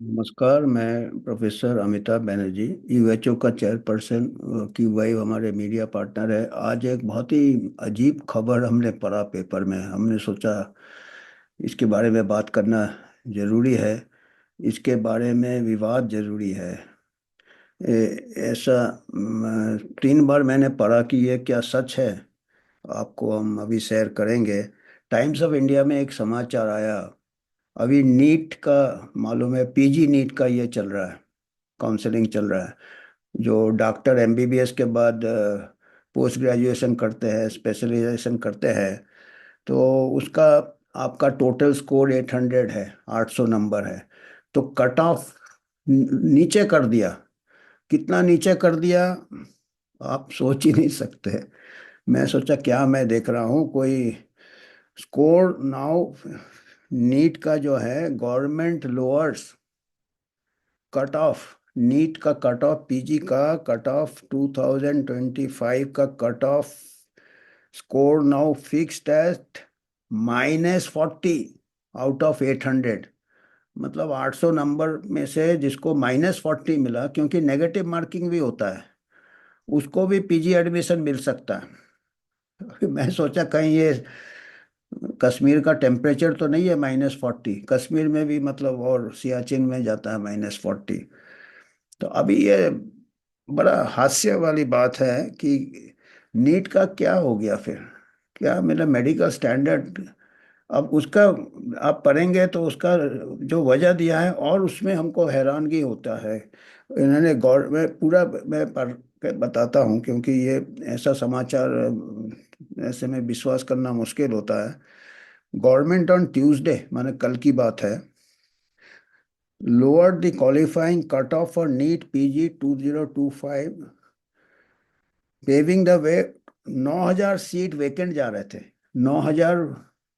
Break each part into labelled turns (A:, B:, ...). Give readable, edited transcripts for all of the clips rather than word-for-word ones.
A: नमस्कार। मैं प्रोफेसर अमिताभ बनर्जी, यूएचओ का चेयरपर्सन की वाइफ हमारे मीडिया पार्टनर है। आज एक बहुत ही अजीब खबर हमने पढ़ा पेपर में। हमने सोचा इसके बारे में बात करना जरूरी है। इसके बारे में विवाद जरूरी है। ऐसा 3 बार मैंने पढ़ा कि ये क्या सच है। आपको हम अभी शेयर करेंगे। टाइम्स ऑफ इंडिया में एक समाचार आया। अभी नीट का, मालूम है, पीजी नीट का ये चल रहा है, काउंसलिंग चल रहा है। जो डॉक्टर एमबीबीएस के बाद पोस्ट ग्रेजुएशन करते हैं, स्पेशलाइजेशन करते हैं, तो उसका आपका टोटल स्कोर 800 है, 800 नंबर है। तो कट ऑफ नीचे कर दिया। कितना नीचे कर दिया, आप सोच ही नहीं सकते। मैं सोचा क्या मैं देख रहा हूँ कोई स्कोर नाउ। नीट का जो है government lowers cut off, NEET का कट ऑफ, पीजी का कट ऑफ 2025 का cut off score now fixed at -40 out of 800। मतलब 800 नंबर में से जिसको -40 मिला, क्योंकि नेगेटिव मार्किंग भी होता है, उसको भी पीजी एडमिशन मिल सकता है। मैं सोचा कहीं ये कश्मीर का टेम्परेचर तो नहीं है -40। कश्मीर में भी मतलब, और सियाचिन में जाता है -40। तो अभी ये बड़ा हास्य वाली बात है कि नीट का क्या हो गया फिर। क्या मेरा मेडिकल स्टैंडर्ड, अब उसका आप पढ़ेंगे तो उसका जो वजह दिया है, और उसमें हमको हैरानगी होता है। इन्होंने गौर में पूरा मैं पढ़ के बताता हूँ, क्योंकि ये ऐसा समाचार ऐसे में विश्वास करना मुश्किल होता है। गवर्नमेंट ऑन ट्यूसडे, माने कल की बात है, lowered the qualifying cutoff for NEET PG 2025, paving the way. 9,000 seat vacant जा रहे थे। 9,000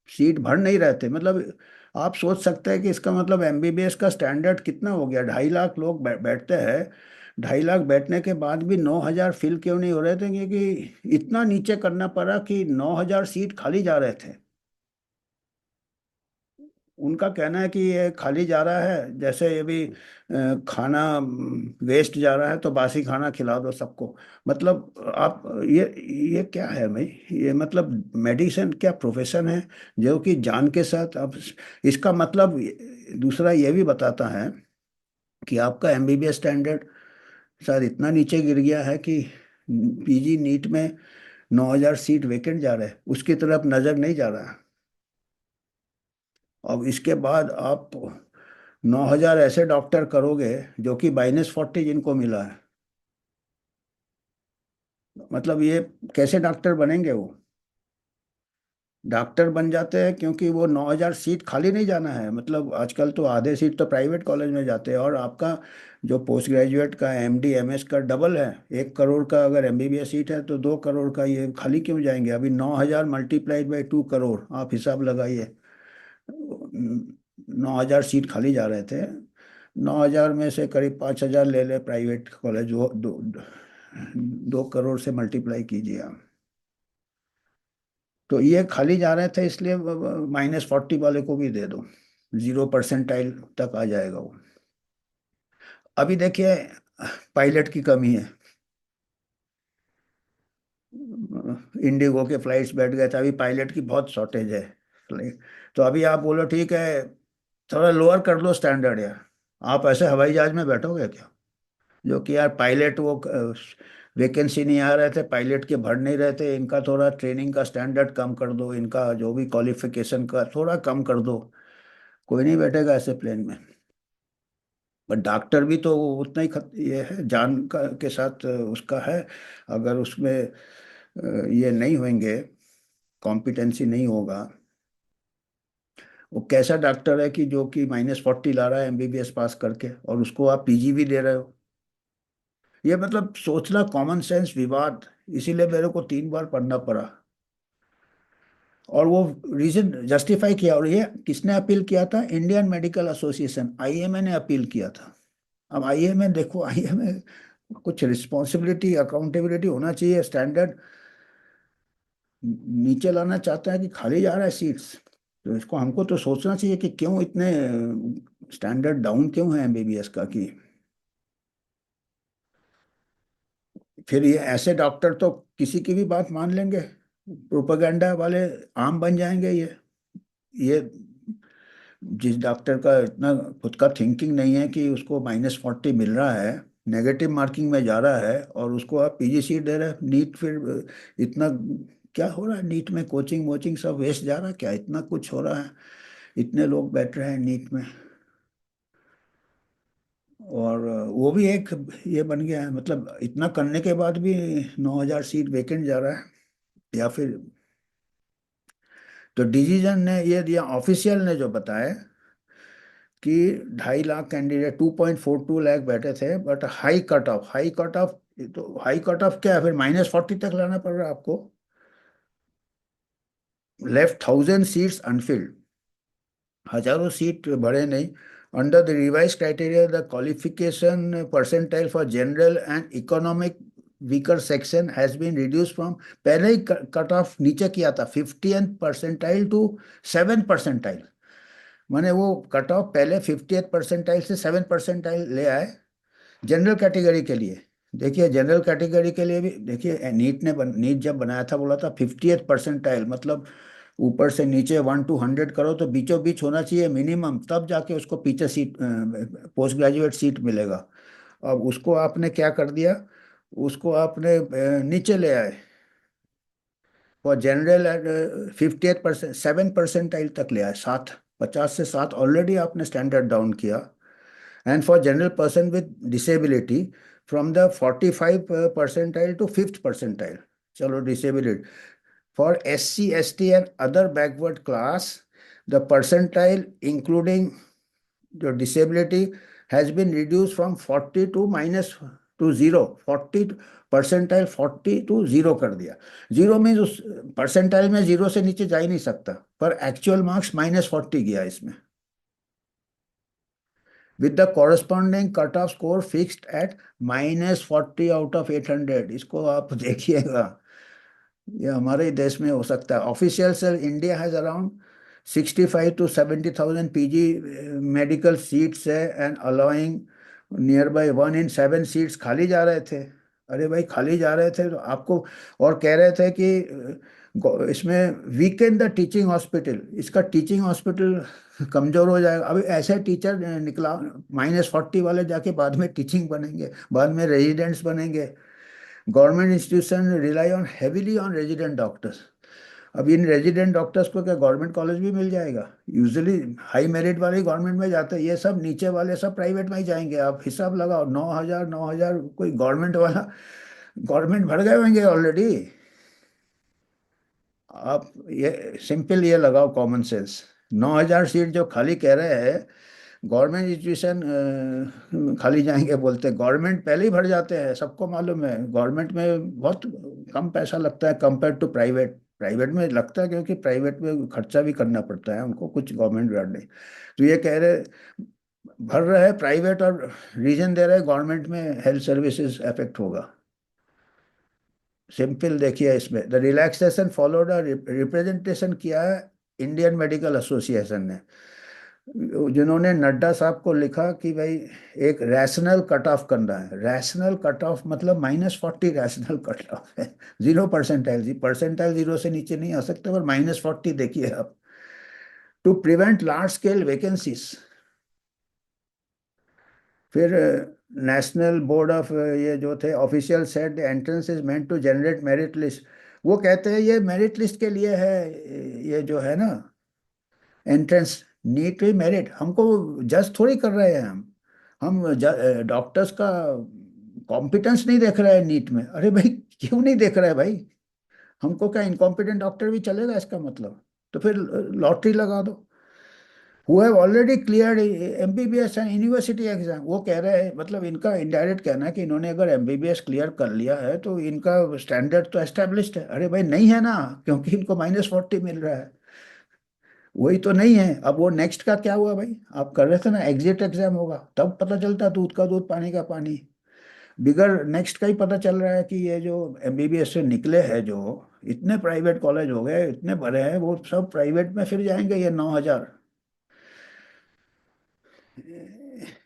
A: सीट भर नहीं रहे थे। मतलब आप सोच सकते हैं कि इसका मतलब एमबीबीएस का स्टैंडर्ड कितना हो गया। 2.5 लाख लोग बैठते हैं। 2.5 लाख बैठने के बाद भी 9,000 फिल क्यों नहीं हो रहे थे, क्योंकि इतना नीचे करना पड़ा कि 9,000 सीट खाली जा रहे थे। उनका कहना है कि ये खाली जा रहा है, जैसे ये भी खाना वेस्ट जा रहा है तो बासी खाना खिला दो सबको। मतलब आप ये क्या है भाई। ये मतलब मेडिसिन क्या प्रोफेशन है जो कि जान के साथ आप, इसका मतलब दूसरा ये भी बताता है कि आपका एमबीबीएस स्टैंडर्ड शायद इतना नीचे गिर गया है कि पीजी नीट में 9,000 सीट वेकेंट जा रहे हैं, उसकी तरफ नजर नहीं जा रहा है। अब इसके बाद आप 9,000 ऐसे डॉक्टर करोगे जो कि -40 जिनको मिला है। मतलब ये कैसे डॉक्टर बनेंगे वो। डॉक्टर बन जाते हैं क्योंकि वो 9,000 सीट खाली नहीं जाना है। मतलब आजकल तो आधे सीट तो प्राइवेट कॉलेज में जाते हैं, और आपका जो पोस्ट ग्रेजुएट का एमडी एमएस का डबल है। 1 करोड़ का अगर एमबीबीएस सीट है तो 2 करोड़ का ये खाली क्यों जाएंगे। अभी 9,000 मल्टीप्लाइड बाई 2 करोड़, आप हिसाब लगाइए। 9,000 सीट खाली जा रहे थे। 9,000 में से करीब 5,000 ले ले प्राइवेट कॉलेज, वो 2 करोड़ से मल्टीप्लाई कीजिए आप। तो ये खाली जा रहे थे, इसलिए -40 वाले को भी दे दो, 0 परसेंटाइल तक आ जाएगा वो। अभी देखिए, पायलट की कमी है। इंडिगो के फ्लाइट्स बैठ गए थे, अभी पायलट की बहुत शॉर्टेज है। तो अभी आप बोलो ठीक है, थोड़ा लोअर कर लो स्टैंडर्ड यार। आप ऐसे हवाई जहाज में बैठोगे क्या, जो कि यार पायलट वो वैकेंसी नहीं आ रहे थे, पायलट के भर नहीं रहे थे, इनका थोड़ा ट्रेनिंग का स्टैंडर्ड कम कर दो, इनका जो भी क्वालिफिकेशन का थोड़ा कम कर दो। कोई नहीं बैठेगा ऐसे प्लेन में। पर डॉक्टर भी तो उतना ही ये है, जान का के साथ उसका है। अगर उसमें ये नहीं होंगे, कॉम्पिटेंसी नहीं होगा, वो कैसा डॉक्टर है कि जो कि -40 ला रहा है एमबीबीएस पास करके, और उसको आप पीजी भी दे रहे हो। ये मतलब सोचना कॉमन सेंस विवाद। इसीलिए मेरे को 3 बार पढ़ना पड़ा। और वो रीजन जस्टिफाई किया, और ये किसने अपील किया था, इंडियन मेडिकल एसोसिएशन, आईएमए ने अपील किया था। अब आईएमए देखो, आईएमए कुछ रिस्पॉन्सिबिलिटी अकाउंटेबिलिटी होना चाहिए। स्टैंडर्ड नीचे लाना चाहता है कि खाली जा रहा है सीट्स, तो इसको हमको तो सोचना चाहिए कि क्यों इतने स्टैंडर्ड डाउन क्यों है एमबीबीएस का कि फिर ये ऐसे डॉक्टर तो किसी की भी बात मान लेंगे, प्रोपेगेंडा वाले आम बन जाएंगे ये जिस डॉक्टर का इतना खुद का थिंकिंग नहीं है कि उसको -40 मिल रहा है, नेगेटिव मार्किंग में जा रहा है, और उसको आप पीजीसी दे रहे हैं नीट, फिर इतना क्या हो रहा है नीट में, कोचिंग वोचिंग सब वेस्ट जा रहा है क्या, इतना कुछ हो रहा है, इतने लोग बैठ रहे हैं नीट में। और वो भी एक ये बन गया है, मतलब इतना करने के बाद भी 9,000 सीट वेकेंट जा रहा है। या फिर तो डिसीजन ने ये दिया, ऑफिशियल ने जो बताया कि 2.5 लाख कैंडिडेट, 2.42 लाख बैठे थे, but high cut off, high cut off, तो हाई कट ऑफ क्या है, फिर -40 तक लाना पड़ रहा है आपको। लेफ्ट 1,000 सीट्स अनफिल्ड, हजारों सीट भरे नहीं। Under the revise criteria the qualification percentile for general and economic weaker section has been reduce from, पहले ही कट ऑफ नीचे किया था 50th परसेंटाइल टू 7 परसेंटाइल। माने वो कट ऑफ पहले 50th परसेंटाइल से 7 परसेंटाइल ले आए जनरल कैटेगरी के लिए। देखिए जनरल कैटेगरी के लिए भी देखिए, नीट जब बनाया था बोला था 50th परसेंटाइल, मतलब ऊपर से नीचे 1 to 100 करो तो बीचों बीच होना चाहिए मिनिमम, तब जाके उसको पीछे सीट, पोस्ट ग्रेजुएट सीट मिलेगा। अब उसको आपने क्या कर दिया, उसको आपने नीचे ले आए, और जनरल 50th परसेंट 7 परसेंटाइल तक ले आए, 50 से 7 ऑलरेडी आपने स्टैंडर्ड डाउन किया। And for general person with disability from the 45 percentile to 5th percentile, चलो disability. For SC, ST and other backward class, the percentile including the disability has been reduced from 40 to minus to 0, 40 percentile 40 to 0 कर दिया। Zero में उस percentile में zero से नीचे जा ही नहीं सकता, पर एक्चुअल मार्क्स -40 गया इसमें, with the corresponding cut off score fixed at -40 out of 800। इसको आप देखिएगा, ये हमारे ही देश में हो सकता है। ऑफिशियल से India has around 65 to 70,000 PG medical seats है, and allowing nearby 1 in 7 seats खाली जा रहे थे। अरे भाई खाली जा रहे थे तो आपको, और कह रहे थे कि इसमें वीकेंड द टीचिंग हॉस्पिटल, इसका टीचिंग हॉस्पिटल कमजोर हो जाएगा। अभी ऐसे टीचर निकला, -40 वाले जाके बाद में टीचिंग बनेंगे, बाद में रेजिडेंट्स बनेंगे। Government institution rely on heavily on resident doctors. अब इन रेजिडेंट डॉक्टर्स को क्या गवर्नमेंट कॉलेज भी मिल जाएगा? यूजुअली हाई मेरिट वाले गवर्नमेंट में जाते हैं, ये सब नीचे वाले सब प्राइवेट में ही जाएंगे। आप हिसाब लगाओ, 9,000 9,000, कोई गवर्नमेंट वाला, गवर्नमेंट भर गए होंगे ऑलरेडी। आप ये सिंपल ये लगाओ कॉमन सेंस, 9,000 सीट जो खाली कह रहे हैं, गवर्नमेंट इंस्टीट्यूशन खाली जाएंगे बोलते हैं, गवर्नमेंट पहले ही भर जाते हैं, सबको मालूम है। गवर्नमेंट में बहुत कम पैसा लगता है कंपेयर टू प्राइवेट, प्राइवेट में लगता है क्योंकि प्राइवेट में खर्चा भी करना पड़ता है उनको, कुछ गवर्नमेंट गार्ड नहीं। तो ये कह रहे भर रहे हैं प्राइवेट, और रीजन दे रहे हैं गवर्नमेंट में हेल्थ सर्विसेज अफेक्ट होगा। सिंपल देखिए इसमें, द रिलैक्सेशन फॉलोड, रिप्रेजेंटेशन किया है इंडियन मेडिकल एसोसिएशन ने, जिन्होंने नड्डा साहब को लिखा कि भाई एक रैशनल कट ऑफ करना है। रैशनल कट ऑफ मतलब -40 रैशनल कट ऑफ है, 0 परसेंटाइल, जी परसेंटाइल जीरो से नीचे नहीं आ सकते, पर -40 देखिए आप। To prevent large scale vacancies, फिर नेशनल बोर्ड ऑफ ये जो थे official said entrance is meant to generate merit list. वो कहते हैं ये मेरिट लिस्ट के लिए है, ये जो है ना एंट्रेंस, नीट ही मेरिट, हमको जज थोड़ी कर रहे हैं हम डॉक्टर्स का कॉम्पिटेंस नहीं देख रहे हैं नीट में। अरे भाई क्यों नहीं देख रहे हैं भाई, हमको क्या इनकॉम्पिटेंट डॉक्टर भी चलेगा इसका मतलब? तो फिर लॉटरी लगा दो। Who have already cleared MBBS and university exam, वो कह रहे हैं, मतलब इनका इनडायरेक्ट कहना है कि इन्होंने अगर एमबीबीएस क्लियर कर लिया है तो इनका स्टैंडर्ड तो एस्टेब्लिश्ड है। अरे भाई नहीं है ना, क्योंकि इनको -40 मिल रहा है, वही तो नहीं है। अब वो नेक्स्ट का क्या हुआ भाई, आप कर रहे थे ना एग्जिट एग्जाम होगा तब पता चलता, दूध का दूध पानी का पानी। बिगर नेक्स्ट का ही पता चल रहा है कि ये जो एमबीबीएस से निकले हैं, जो इतने प्राइवेट कॉलेज हो गए, इतने बड़े हैं, वो सब प्राइवेट में फिर जाएंगे ये 9,000।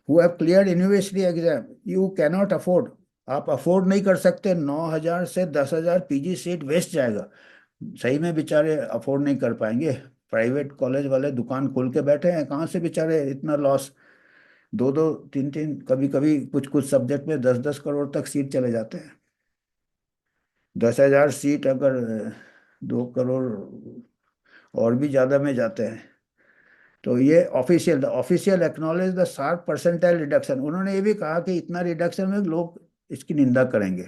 A: Who have clear university exam, you cannot afford, आप अफोर्ड नहीं कर सकते, 9,000 से 10,000 पीजी सीट वेस्ट जाएगा। सही में बेचारे अफोर्ड नहीं कर पाएंगे। प्राइवेट कॉलेज वाले दुकान खोल के बैठे हैं, कहाँ से बेचारे इतना लॉस, दो दो तीन तीन, कभी कभी कुछ कुछ सब्जेक्ट में 10-10 करोड़ तक सीट चले जाते हैं। 10,000 सीट अगर 2 करोड़ और भी ज़्यादा में जाते हैं। तो ये official, the official acknowledge the sharp percentile reduction, उन्होंने ये भी कहा कि इतना रिडक्शन में लोग इसकी निंदा करेंगे।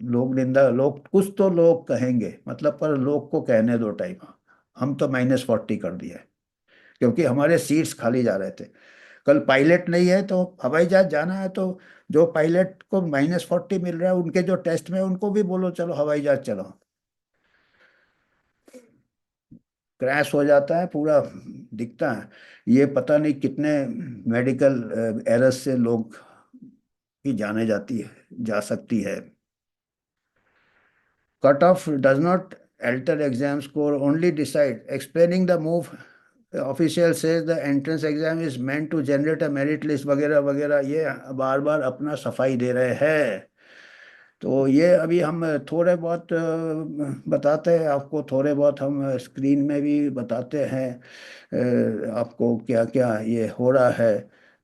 A: लोग निंदा, लोग कुछ तो लोग कहेंगे मतलब, पर लोग को कहने दो टाइम। हम तो -40 कर दिया है, क्योंकि हमारे सीट्स खाली जा रहे थे। कल पायलट नहीं है तो हवाई जहाज जाना है, तो जो पायलट को -40 मिल रहा है उनके जो टेस्ट में, उनको भी बोलो चलो हवाई जहाज चलाओ। क्रैश हो जाता है पूरा, दिखता है। ये पता नहीं कितने मेडिकल एरर्स से लोग की जाने जाती है, जा सकती है। Cut off does not alter exam score, only decide explaining the move, official says the entrance exam is meant to generate a merit list वगैरह वगैरह, ये बार बार अपना सफाई दे रहे हैं। तो ये अभी हम थोड़े बहुत बताते हैं आपको, थोड़े बहुत हम स्क्रीन में भी बताते हैं आपको क्या क्या ये हो रहा है।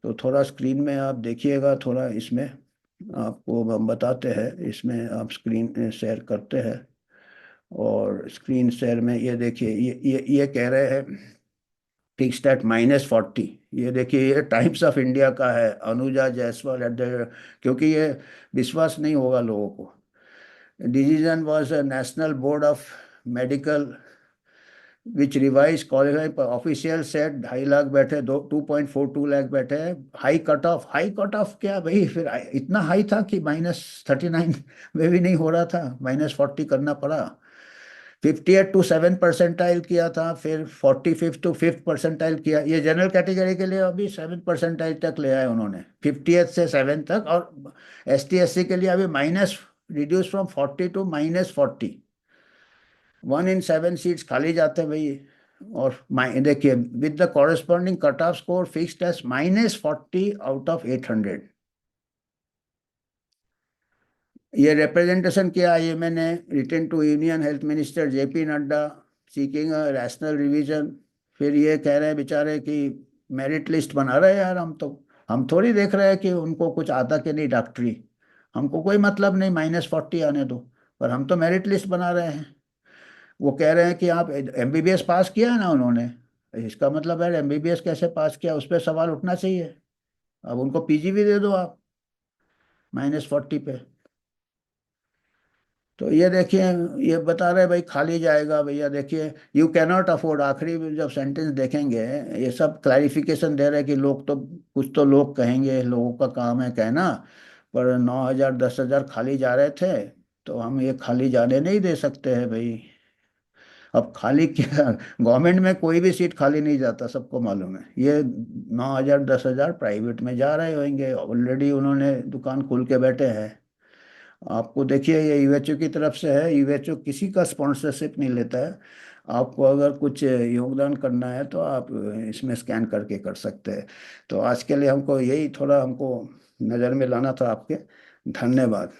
A: तो थोड़ा स्क्रीन में आप देखिएगा, थोड़ा इसमें आपको हम बताते हैं, इसमें आप स्क्रीन शेयर करते हैं। और स्क्रीन शेयर में ये देखिए, ये कह रहे हैं फिक्स्ड एट -40। ये देखिए, ये टाइम्स ऑफ इंडिया का है, अनुजा जायसवाल एट द, क्योंकि ये विश्वास नहीं होगा लोगों को। Decision was a national board of medical which revise qualify, official set 2.5 lakh बैठे, 2.42 लाख बैठे हैं। High cut off, high cut off क्या भाई, फिर इतना हाई था कि -39 में भी नहीं हो रहा था, -40 करना पड़ा। 58 to 7 परसेंटाइल किया था, फिर 45 to 5 परसेंटाइल किया। ये जनरल कैटेगरी के लिए अभी 7 परसेंटाइल तक ले आए उन्होंने, 50th से 7 तक। और ST SC के लिए अभी minus, reduce from 40 to -40। 1 in 7 seats खाली जाते हैं भाई। और देखिए, with the corresponding cut off score fixed as -40 out of 800। ये रिप्रेजेंटेशन किया ये मैंने, written to union health minister JP Nadda seeking a rational revision. फिर ये कह रहे हैं बेचारे कि मेरिट लिस्ट बना रहे हैं यार, हम थोड़ी देख रहे हैं कि उनको कुछ आता कि नहीं डॉक्टरी, हमको कोई मतलब नहीं, -40 आने दो, पर हम तो मेरिट लिस्ट बना रहे हैं। वो कह रहे हैं कि आप MBBS पास किया है ना उन्होंने, इसका मतलब है MBBS कैसे पास किया, उस पर सवाल उठना चाहिए। अब उनको PG भी दे दो आप -40 पे। तो ये देखिए, ये बता रहे भाई खाली जाएगा भैया, देखिए यू कैनॉट अफोर्ड, आखिरी में जब सेंटेंस देखेंगे, ये सब क्लैरिफिकेशन दे रहे हैं कि लोग तो, कुछ तो लोग कहेंगे, लोगों का काम है कहना। पर 9,000 10,000 खाली जा रहे थे, तो हम ये खाली जाने नहीं दे सकते हैं भाई। अब खाली क्या, गवर्नमेंट में कोई भी सीट खाली नहीं जाता, सबको मालूम है। ये 9,000 10,000 प्राइवेट में जा रहे होंगे, ऑलरेडी उन्होंने दुकान खोल के बैठे हैं। आपको देखिए, ये यूएचओ की तरफ से है, यूएचओ किसी का स्पॉन्सरशिप नहीं लेता है। आपको अगर कुछ योगदान करना है तो आप इसमें स्कैन करके कर सकते हैं। तो आज के लिए हमको यही थोड़ा हमको नज़र में लाना था आपके। धन्यवाद।